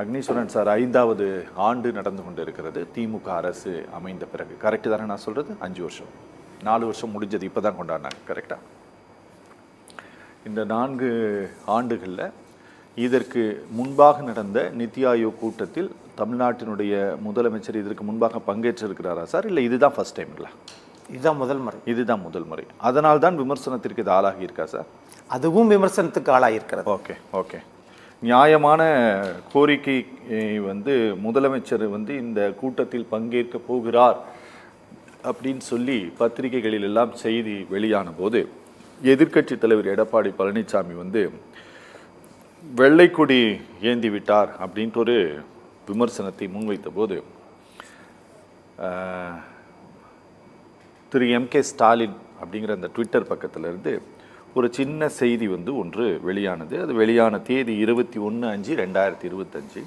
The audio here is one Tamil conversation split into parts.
அக்னீஸ்வரன் சார், 5வது ஆண்டு நடந்து கொண்டு இருக்கிறது திமுக அரசு அமைந்த பிறகு. கரெக்டு தானே நான் சொல்கிறது? 5 வருஷம், 4 வருஷம் முடிஞ்சது, இப்போ தான் கொண்டாடினாங்க. கரெக்டாக இந்த 4 ஆண்டுகளில் இதற்கு முன்பாக நடந்த நித்தி ஆயோக் கூட்டத்தில் தமிழ்நாட்டினுடைய முதலமைச்சர் இதற்கு முன்பாக பங்கேற்றிருக்கிறாரா சார், இல்லை இதுதான் ஃபர்ஸ்ட் டைம்ங்களா? இதுதான் முதல் முறை. இதுதான் முதல் முறை. அதனால் தான் விமர்சனத்திற்கு இது ஆளாகி இருக்கா சார்? அதுவும் விமர்சனத்துக்கு ஆளாகிருக்கிறது. Okay okay. நியாயமான கோரிக்கை முதலமைச்சர் இந்த கூட்டத்தில் பங்கேற்க போகிறார் அப்படின்னு சொல்லி பத்திரிகைகளில் எல்லாம் செய்தி வெளியான போது எதிர்க்கட்சி தலைவர் எடப்பாடி பழனிசாமி வெள்ளைக்கொடி ஏந்தி விட்டார் அப்படின்ட்டு ஒரு விமர்சனத்தை முன்வைத்த போது திரு MK ஸ்டாலின் அப்படிங்கிற அந்த ட்விட்டர் பக்கத்திலிருந்து ஒரு சின்ன செய்தி ஒன்று வெளியானது. அது வெளியான தேதி 21/5/2025.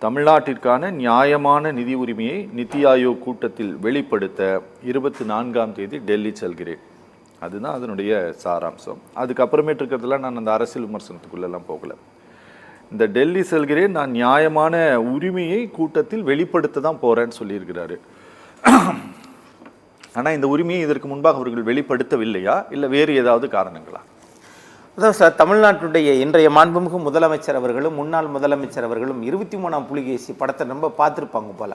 தமிழ்நாட்டிற்கான நியாயமான நிதி உரிமையை நித்தி ஆயோக் கூட்டத்தில் வெளிப்படுத்த 24ஆம் தேதி டெல்லி செல்கிறேன். அதுதான் அதனுடைய சாராம்சம். அதுக்கப்புறமேட்டு இருக்கிறதுலாம் நான் அந்த அரசியல் விமர்சனத்துக்குள்ளெல்லாம் போகலை. இந்த டெல்லி செல்கிறேன், நான் நியாயமான உரிமையை கூட்டத்தில் வெளிப்படுத்த தான் போகிறேன்னு சொல்லியிருக்கிறாரு. ஆனால் இந்த உரிமையை இதற்கு முன்பாக அவர்கள் வெளிப்படுத்தவில்லையா, இல்லை வேறு ஏதாவது காரணங்களா? அதான் சார், தமிழ்நாட்டுடைய இன்றைய மாண்புமிகு முதலமைச்சர் அவர்களும் முன்னாள் முதலமைச்சர் அவர்களும் 23ஆம் புலிகேசி படத்தை ரொம்ப பார்த்துருப்பாங்க போல.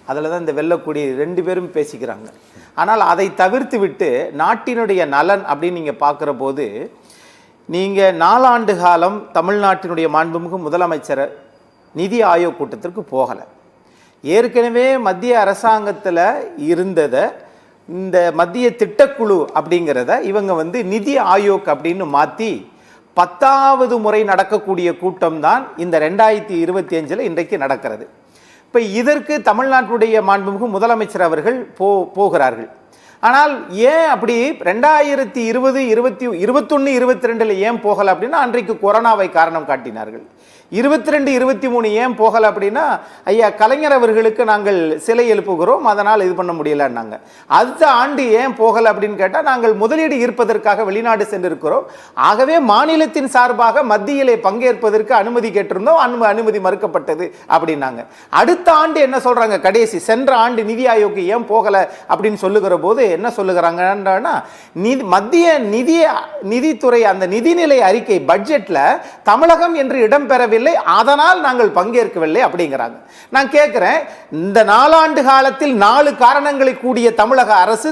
அதில் தான் இந்த வெள்ளக்கூடிய 2 பேரும் பேசிக்கிறாங்க. ஆனால் அதை தவிர்த்து விட்டு நாட்டினுடைய நலன் அப்படின்னு நீங்கள் பார்க்குற போது, நீங்கள் 4 ஆண்டு காலம் தமிழ்நாட்டினுடைய மாண்புமிகு முதலமைச்சர் நிதி ஆயோக் கூட்டத்திற்கு போகலை. ஏற்கனவே மத்திய அரசாங்கத்தில் இருந்ததை இந்த மத்திய திட்டக்குழு அப்படிங்கிறத இவங்க நிதி ஆயோக் அப்படின்னு மாற்றி 10வது முறை நடக்கக்கூடிய கூட்டம் தான் இந்த 2025 இன்றைக்கு நடக்கிறது. இப்போ இதற்கு தமிழ்நாட்டுடைய மாண்புமிகு முதலமைச்சர் அவர்கள் போகிறார்கள். ஆனால் ஏன் அப்படி 2020, 21, 22 ஏன் போகலை அப்படின்னா, அன்றைக்கு கொரோனாவை காரணம் காட்டினார்கள். 22, 23 ஏன் போகலை அப்படின்னா, ஐயா கலைஞர் அவர்களுக்கு நாங்கள் சிலை எழுப்புகிறோம், அதனால் இது பண்ண முடியலன்னாங்க. அடுத்த ஆண்டு ஏன் போகலை அப்படின்னு கேட்டால், நாங்கள் முதலீடு ஈர்ப்பதற்காக வெளிநாடு சென்றிருக்கிறோம், ஆகவே மாநிலத்தின் சார்பாக மத்தியிலே பங்கேற்பதற்கு அனுமதி கேட்டிருந்தோம், அனுமதி மறுக்கப்பட்டது அப்படின்னாங்க. அடுத்த ஆண்டு என்ன சொல்றாங்க, கடைசி சென்ற ஆண்டு நிதி ஆயோக்கு ஏன் போகலை அப்படின்னு சொல்லுகிற போது என்ன சொல்லுகிறாங்கன்னா, மத்திய நிதித்துறை அந்த நிதிநிலை அறிக்கை பட்ஜெட்ல தமிழகம் என்று இடம்பெறவில்லை, அதனால் நாங்கள் பங்கேற்கவில்லை அப்படிங்கிறாங்க. நான் கேட்கிறேன், இந்த 4 ஆண்டு காலத்தில் 4 காரணங்களை கூடிய தமிழக அரசு,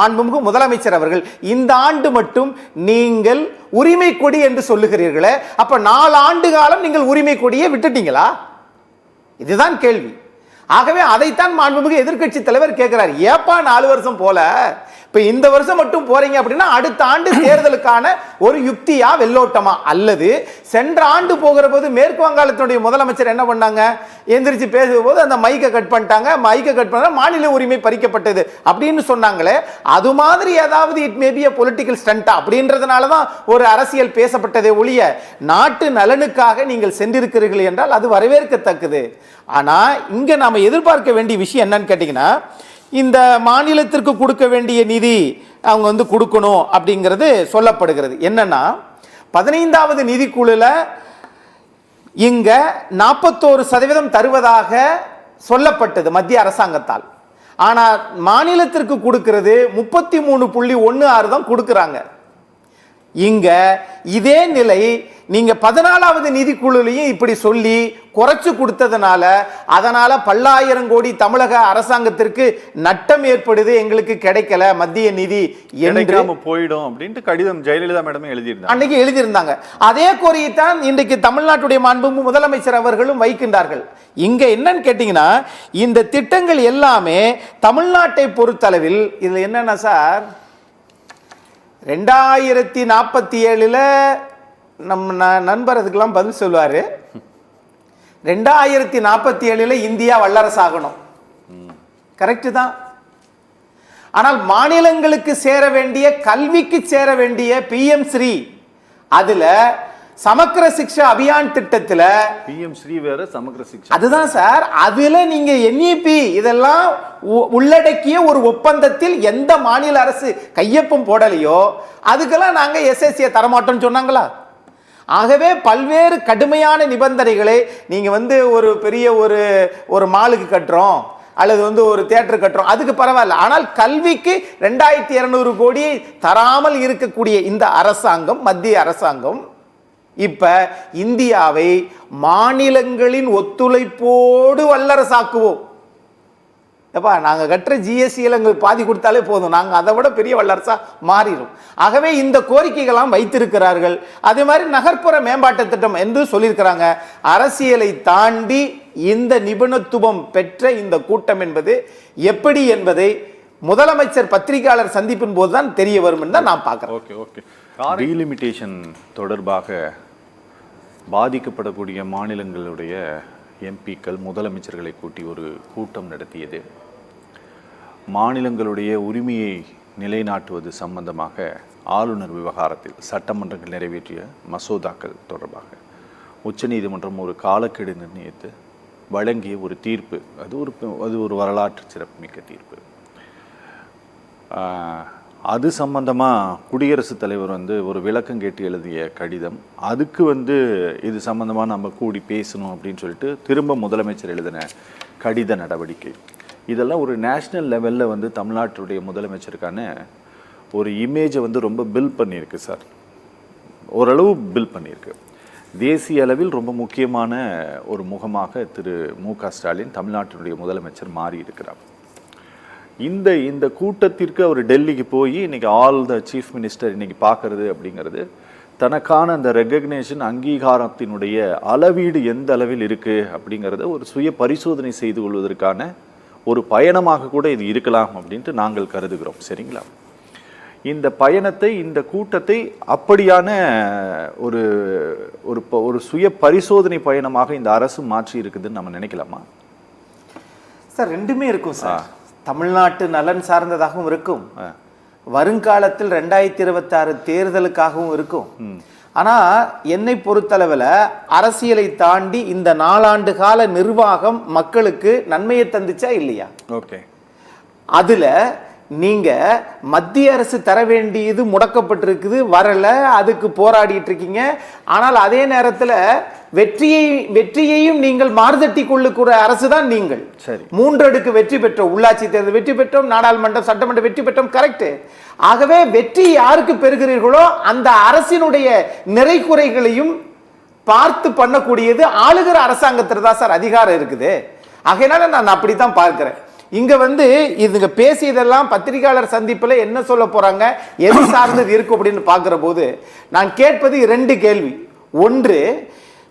மாண்புமிகு முதலமைச்சர் அவர்கள் இந்த ஆண்டு மட்டும் நீங்கள் உரிமை கொடி என்று சொல்லுகிறீர்களே, அப்ப 4 ஆண்டு காலம் நீங்கள் உரிமை கொடியை விட்டுட்டீங்களா? இதுதான் கேள்வி. ஆகவே அதைத்தான் மாண்புமிகு எதிர்க்கட்சி தலைவர் கேட்கிறார். ஏப்பா 4 வருஷம் போல, இப்ப இந்த வருஷம் மட்டும் போறீங்க அப்படின்னா அடுத்த ஆண்டு தேர்தலுக்கான ஒரு யுக்தியா வெள்ளோட்டமா? அல்லது சென்ற ஆண்டு போகிற போது மேற்கு வங்காளத்தினுடைய முதலமைச்சர் என்ன பண்ணாங்க, எந்திரிச்சு பேசும்போது அந்த மைக்கை கட் பண்ணிட்டாங்க, மைக்கை கட் பண்ணா மாநில உரிமை பறிக்கப்பட்டது அப்படின்னு சொன்னாங்களே, அது மாதிரி ஏதாவது it may be a political stunt அப்படின்றதுனால தான் ஒரு அரசியல் பேசப்பட்டதே ஒழிய நாட்டு நலனுக்காக நீங்கள் சென்றிருக்கிறீர்கள் என்றால் அது வரவேற்கத்தக்கது. ஆனா இங்க நாம எதிர்பார்க்க வேண்டிய விஷயம் என்னன்னு கேட்டீங்கன்னா, இந்த மாநிலத்திற்கு கொடுக்க வேண்டிய நிதி அவங்க கொடுக்கணும் அப்படிங்கிறது சொல்லப்படுகிறது. என்னன்னா, 15வது நிதிக்குழுல இங்க 41% தருவதாக சொல்லப்பட்டது மத்திய அரசாங்கத்தால். ஆனா மாநிலத்திற்கு கொடுக்கிறது 33.16 தான் கொடுக்கிறாங்க. இங்க இதே நிலை நீங்க 14வது நிதிக்குழுலையும் இப்படி சொல்லி குறைச்சு கொடுத்ததுனால, அதனால பல்லாயிரம் கோடி தமிழக அரசாங்கத்திற்கு நட்டம் ஏற்படுது, எங்களுக்கு கிடைக்கல மத்திய நிதி என்று போயிடும் அப்படின்ட்டு கடிதம் ஜெயலலிதா மேடமே எழுதியிருந்தாங்க, அன்னைக்கு எழுதியிருந்தாங்க. அதே கோரிக்கைத்தான் இன்றைக்கு தமிழ்நாட்டுடைய மாண்புமிகு முதலமைச்சர் அவர்களும் வைக்கின்றார்கள். இங்க என்னன்னு கேட்டீங்கன்னா, இந்த திட்டங்கள் எல்லாமே தமிழ்நாட்டை பொறுத்தளவில் இதுல என்னன்னா சார், 2047 நம்ம நண்பர் அதுக்கெல்லாம் பதில் சொல்லுவாரு. 2047 இந்தியா வல்லரசாகணும், கரெக்ட் தான். ஆனால் மாநிலங்களுக்கு சேர வேண்டிய, கல்விக்கு சேர வேண்டிய PM ஸ்ரீ, அதுல சமக்கர சிக்ஷா அபியான் திட்டத்துல PM ஸ்ரீ வேற, சமக்கர சிக்ஷா அதுதான் சார். அதுல நீங்க NEP இதெல்லாம் உள்ளடக்கிய ஒரு ஒப்பந்தத்தில் எந்த மாநில அரசு கையொப்பம் போடலையோ அதுக்கெல்லாம் நாங்க SSA தரமாட்டோம்னு சொன்னாங்களா? ஆகவே பல்வேறு கடுமையான நிபந்தனைகளை நீங்க வந்து ஒரு பெரிய ஒரு மாலுக்கு கட்டுறோம் அல்லது வந்து ஒரு தியேட்டர் கட்டுறோம், அதுக்கு பரவாயில்ல. ஆனால் கல்விக்கு 2200 கோடியை தராமல் இருக்கக்கூடிய இந்த அரசாங்கம், மத்திய அரசாங்கம் இப்ப இந்தியாவை மாநிலங்களின் ஒத்துழைப்போடு வல்லரசாக்குவோம். எப்பா நாங்க கட்டுற ஜிஎஸ்டியில் எங்களுக்கு பாதி கொடுத்தாலே போதும், நாங்க அதை விட பெரிய வல்லரசா மாறிடும். ஆகவே இந்த கோரிக்கைகளாம் வைத்திருக்கிறார்கள். அதே மாதிரி நகர்ப்புற மேம்பாட்டு திட்டம் என்று சொல்லியிருக்கிறாங்க. அரசியலை தாண்டி இந்த நிபுணத்துவம் பெற்ற இந்த கூட்டம் என்பது எப்படி என்பதை முதலமைச்சர் பத்திரிகையாளர் சந்திப்பின் போதுதான் தெரிய வரும் என்று தான் நான் பார்க்கிறேன். Okay okay. டீலிமிட்டேஷன் தொடர்பாக பாதிக்கப்படக்கூடிய மாநிலங்களுடைய எம்பிக்கள் முதலமைச்சர்களை கூட்டி ஒரு கூட்டம் நடத்தியது. மாநிலங்களுடைய உரிமையை நிலைநாட்டுவது சம்பந்தமாக ஆளுநர் விவகாரத்தில் சட்டமன்றங்கள் நிறைவேற்றிய மசோதாக்கள் தொடர்பாக உச்சநீதிமன்றம் ஒரு காலக்கெடு நிர்ணயித்து வழங்கிய ஒரு தீர்ப்பு. அது ஒரு வரலாற்று சிறப்புமிக்க தீர்ப்பு. அது சம்பந்தமாக குடியரசுத் தலைவர் வந்து ஒரு விளக்கம் கேட்டு எழுதிய கடிதம், அதுக்கு வந்து இது சம்பந்தமாக நம்ம கூடி பேசணும் அப்படின்னு சொல்லிட்டு திரும்ப முதலமைச்சர் எழுதின கடித நடவடிக்கை, இதெல்லாம் ஒரு நேஷ்னல் லெவலில் வந்து தமிழ்நாட்டுடைய முதலமைச்சருக்கான ஒரு இமேஜை வந்து ரொம்ப பில்ட் பண்ணியிருக்கு சார். ஓரளவு பில்ட் பண்ணியிருக்கு. தேசிய அளவில் ரொம்ப முக்கியமான ஒரு முகமாக திரு மு.க. ஸ்டாலின் தமிழ்நாட்டினுடைய முதலமைச்சர் மாறி இருக்கிறார். இந்த கூட்டத்திற்கு அவர் டெல்லிக்கு போய் இன்னைக்கு ஆல் த சீஃப் மினிஸ்டர் இன்னைக்கு பார்க்கறது அப்படிங்கிறது தனக்கான அந்த ரெகக்னேஷன் அங்கீகாரத்தினுடைய அளவீடு எந்த அளவில் இருக்கு அப்படிங்கிறத ஒரு சுய பரிசோதனை செய்து கொள்வதற்கான ஒரு பயணமாக கூட இது இருக்கலாம் அப்படின்ட்டு நாங்கள் கருதுகிறோம். சரிங்களா? இந்த பயணத்தை, இந்த கூட்டத்தை அப்படியான ஒரு ஒரு சுய பரிசோதனை பயணமாக இந்த அரசு மாற்றி இருக்குதுன்னு நம்ம நினைக்கலாமா சார்? ரெண்டுமே இருக்கும் சார். தமிழ்நாட்டு நலன் சார்ந்ததாகவும் இருக்கும், வருங்காலத்தில் 2026 தேர்தலுக்காகவும் இருக்கும். ஆனா என்னை பொறுத்தளவில் அரசியலை தாண்டி இந்த 4 ஆண்டு கால நிர்வாகம் மக்களுக்கு நன்மையை தந்துச்சா இல்லையா? ஓகே. அதுல நீங்க மத்திய அரசு தர வேண்டியது முடக்கப்பட்டிருக்குது, வரல, அதுக்கு போராடிட்டு இருக்கீங்க. ஆனால் அதே நேரத்தில் வெற்றியையும் நீங்கள் மாறுதட்டி கொள்ளக்கூடிய அரசு தான் நீங்கள். சரி, 3 அடுக்கு வெற்றி பெற்றோம், உள்ளாட்சி தேர்தல் வெற்றி பெற்றோம், நாடாளுமன்றம் சட்டமன்ற வெற்றி பெற்றோம், கரெக்ட். ஆகவே வெற்றி யாருக்கு பெறுகிறீர்களோ அந்த அரசினுடைய நிறை குறைகளையும் பார்த்து பண்ணக்கூடியது ஆளுகிற அரசாங்கத்தில் தான் சார் அதிகாரம் இருக்குது. ஆகையினால நான் அப்படித்தான் பார்க்கிறேன். இங்க வந்து இதுங்க பேசியதெல்லாம் பத்திரிகையாளர் சந்திப்புல என்ன சொல்ல போறாங்க, எது சார்ந்தது இருக்கும் அப்படின்னு பார்க்கிற போது நான் கேட்பது 2 கேள்வி. ஒன்று,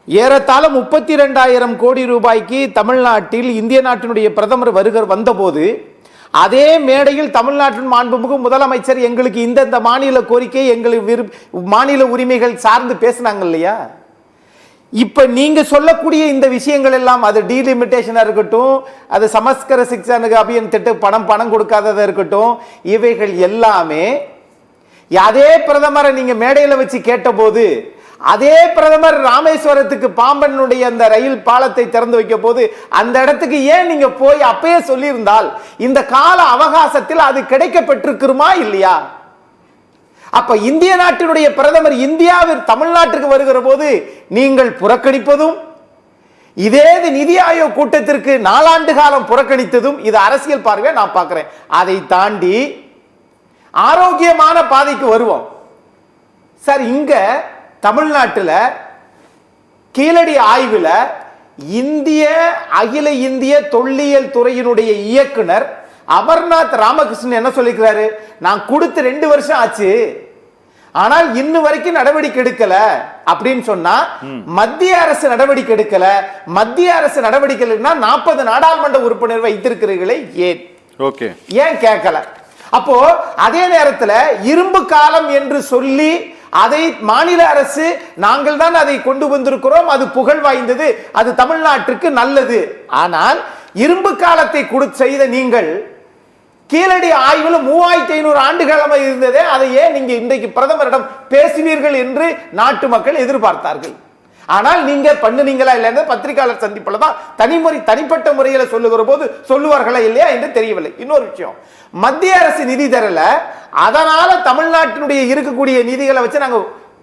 ஏறத்தாழ 32,000 கோடி ரூபாய்க்கு தமிழ்நாட்டில் இந்திய நாட்டினுடைய பிரதமர் வந்தபோது அதே மேடையில் தமிழ்நாட்டின் மாண்புமிகு முதலமைச்சர் எங்களுக்கு இந்த மாநில கோரிக்கை, எங்களுக்கு மாநில உரிமைகள் சார்ந்து பேசினாங்க இல்லையா? இப்ப நீங்க சொல்லக்கூடிய இந்த விஷயங்கள் எல்லாம், அது டீலிமிட்டேஷனா இருக்கட்டும், அது சமஸ்கர சிக்ஷனுக்கு அபியான் திட்டம் பணம் கொடுக்காததா இருக்கட்டும், இவைகள் எல்லாமே அதே பிரதமரை நீங்க மேடையில வச்சு கேட்டபோது, அதே பிரதமர் ராமேஸ்வரத்துக்கு பாம்பனுடைய அந்த ரயில் பாலத்தை திறந்து வைக்க போது அந்த இடத்துக்கு ஏன் நீங்க போய் அப்பயே சொல்லியிருந்தால் இந்த கால அவகாசத்தில் அது கிடைக்கப்பட்டிருக்குமா இல்லையா? அப்ப இந்திய நாட்டினுடைய பிரதமர் இந்தியாவில் தமிழ்நாட்டுக்கு வருகிற போது நீங்கள் புறக்கணிப்பதும், இதே நிதி ஆயோக் கூட்டத்திற்கு 4 ஆண்டு காலம் புறக்கணித்ததும், இது அரசியல் பார்வை நான் பார்க்கிறேன். அதை தாண்டி ஆரோக்கியமான பாதைக்கு வருவோம் சார். இங்க தமிழ்நாட்டில் கீழடி ஆய்வில் அகில இந்திய தொல்லியல் துறையினுடைய இயக்குனர் அமர்நாத் ராமகிருஷ்ணன் என்ன சொல்லிக்கிறாரு, நான் கொடுத்து 2 வருஷம் ஆச்சு, ஆனால் இன்னும் வரைக்கும் நடவடிக்கை எடுக்கல அப்படின்னு சொன்னா மத்திய அரசு நடவடிக்கை எடுக்கல. மத்திய அரசு நடவடிக்கை 40 நாடாளுமன்ற உறுப்பினர் வைத்திருக்கிறீர்களே ஏன்? ஓகே, ஏன் கேட்கல? அப்போ அதே நேரத்தில் இரும்பு காலம் என்று சொல்லி அதை மாநில அரசு நாங்கள் தான் அதை கொண்டு வந்திருக்கிறோம், அது புகழ் வாய்ந்தது, அது தமிழ்நாட்டிற்கு நல்லது. ஆனால் இரும்பு காலத்தை செய்த நீங்கள் கீழடி ஆய்வில் 3500 ஆண்டுகாலமாக இருந்ததே, அதை ஏன் நீங்க இன்றைக்கு பிரதமரிடம் பேசுவீர்கள் என்று நாட்டு மக்கள் எதிர்பார்த்தார்கள். ஆனால் நீங்க பண்ணுனீங்களா இல்லையா பத்திரிகையாளர் சந்திப்புல தான் தனிப்பட்ட முறையில் சொல்லுகிற போது சொல்லுவார்களா இல்லையா என்று தெரியவில்லை. இன்னொரு விஷயம், மத்திய அரசு நிதி தரல, அதனால தமிழ்நாட்டினுடைய இருக்கக்கூடிய நிதிகளை வச்சு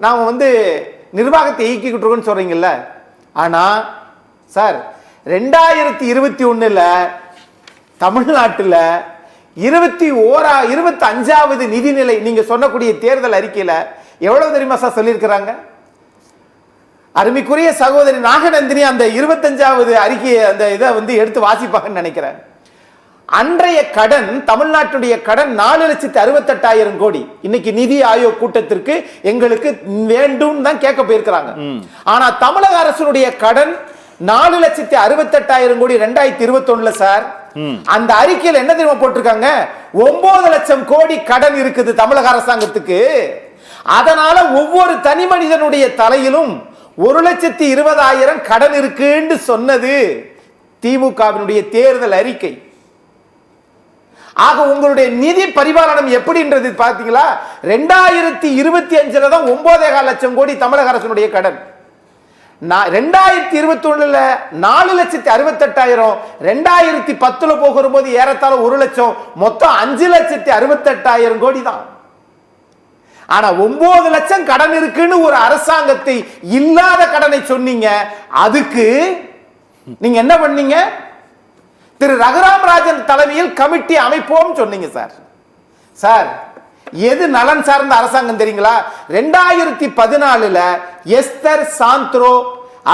நாங்க வந்து நிர்வாகத்தை இயக்கிக்கிட்டு இருக்கோம்னு சொல்றீங்கல்ல. ஆனா சார் 2021 தமிழ்நாட்டில் 25வது நிதிநிலை நீங்க சொன்னக்கூடிய தேர்தல் அறிக்கையில எவ்வளவு தெரியுமா சார் சொல்லியிருக்கிறாங்க? அருமைக்குரிய சகோதரி நாகநந்தினி அந்த 25வது அறிக்கையை அந்த இதை எடுத்து வாசிப்பாங்கன்னு நினைக்கிறேன். அன்றைய கடன், தமிழ்நாட்டுடைய கடன் 4,68,000 கோடி. இன்னைக்கு நிதி ஆயோக் கூட்டத்திற்கு எங்களுக்கு வேண்டும் தான் கேட்க போயிருக்கிறாங்க. ஆனா தமிழக அரசுடைய கடன் 4,68,000 கோடி 2021 சார். அந்த அறிக்கையில் என்ன தெரியுமா போட்டிருக்காங்க? 9 லட்சம் கோடி கடன் இருக்குது தமிழக அரசாங்கத்துக்கு. அதனால ஒவ்வொரு தனி மனிதனுடைய தலையிலும் 1,20,000 கடன் இருக்குன்னு சொன்னது திமுகவினுடைய தேர்தல் அறிக்கை. ஆக உங்களுடைய நிதி பரிபாலனம் எப்படின்றது பாத்தீங்களா? 2025 தான் 9.5 லட்சம் கோடி தமிழக அரசினுடைய கடன். 2021 4,68,000, 2010 போகிற போது ஏறத்தாழ 1 லட்சம், மொத்தம் 5,68,000 கோடி தான். ஆனா 9 லட்சம் கடன் இருக்குன்னு ஒரு அரசாங்கத்தை இல்லாத கடனை சொன்னீங்க. அதுக்கு நீங்க என்ன பண்ணீங்க? திரு ரகுராம் ராஜன் தலைமையில் கமிட்டி அமைப்போம் சொன்னீங்க சார். சார் எது நலன் சார்ந்த அரசாங்கம் தெரியுங்களா? 2014 எஸ்தர் சாந்த்ரோ,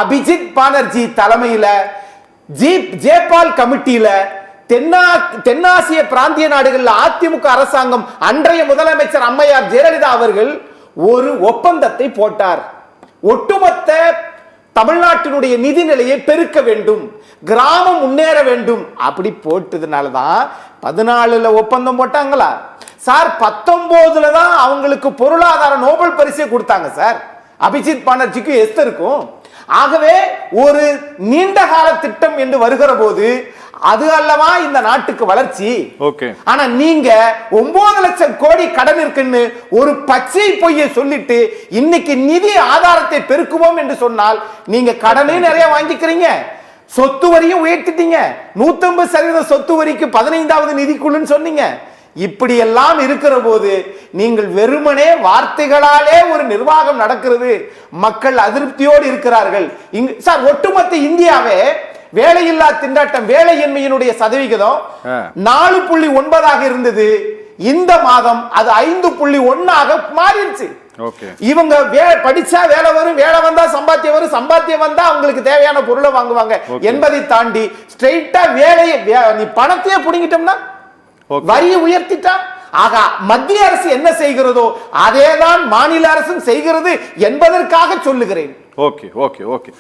அபிஜித் பானர்ஜி தலைமையில ஜேபால் கமிட்டியில தென்னாசிய பிராந்திய நாடுகளில் அதிமுக அரசாங்கம், அன்றைய முதலமைச்சர் அம்மையார் ஜெயலலிதா அவர்கள் ஒரு ஒப்பந்தத்தை போட்டார். ஒட்டுமொத்த தமிழ்நாட்டினுடைய நிதி நிலையை பெருக்க வேண்டும், கிராமம் முன்னேற வேண்டும். அப்படி போட்டதுனாலதான் 14 ஒப்பந்தம் போட்டாங்களா சார்? 19 தான் அவங்களுக்கு பொருளாதார நோபல் பரிசை கொடுத்தாங்க சார், அபிஜித் பானர்ஜிக்கும் எஸ்தருக்கும். ஆகவே ஒரு நீண்ட கால திட்டம் என்று வருகிற போது அது அல்லவா இந்த நாட்டுக்கு வளர்ச்சி. ஆனா நீங்க 9 லட்சம் கோடி கடன் இருக்குன்னு ஒரு பச்சை பொய்யை சொல்லிட்டு இன்னைக்கு நிதி ஆதாரத்தை பெருக்குவோம் என்று சொன்னால் நீங்க கடனே நிறைய வாங்கிக்கிறீங்க, சொத்து வரியும் உயர்த்திட்டீங்க. 150% சொத்து வரிக்கு 15வது நிதிக்குழுன்னு சொன்னீங்க. இப்படி எல்லாம் இருக்கிற போது நீங்கள் வெறுமனே வார்த்தைகளாலே ஒரு நிர்வாகம் நடக்கிறது, மக்கள் அதிருப்தியோடு இருக்கிறார்கள். சார் ஒட்டுமொத்த இந்தியாவே வேலையில்லா திண்டாட்டம், வேலையின்மையினுடைய சதவிகிதம் 4.9 இருந்தது. இந்த மாதம் அது 5.1 மாறிடுச்சு. இவங்க படிச்சா வேலை வரும், வேலை வந்தா சம்பாத்தியம் வரும், சம்பாத்தியம் வந்தா அவங்களுக்கு தேவையான பொருளை வாங்குவாங்க என்பதை தாண்டி ஸ்ட்ரெயிட்டா வேலையை நீ பணத்தையே புடிங்கிட்டோம்னா, வரியை உயர்த்திட்டா, ஆக மத்திய அரசு என்ன செய்கிறதோ அதேதான் மாநில அரசும் செய்கிறது என்பதற்காக சொல்லுகிறேன். Okay okay okay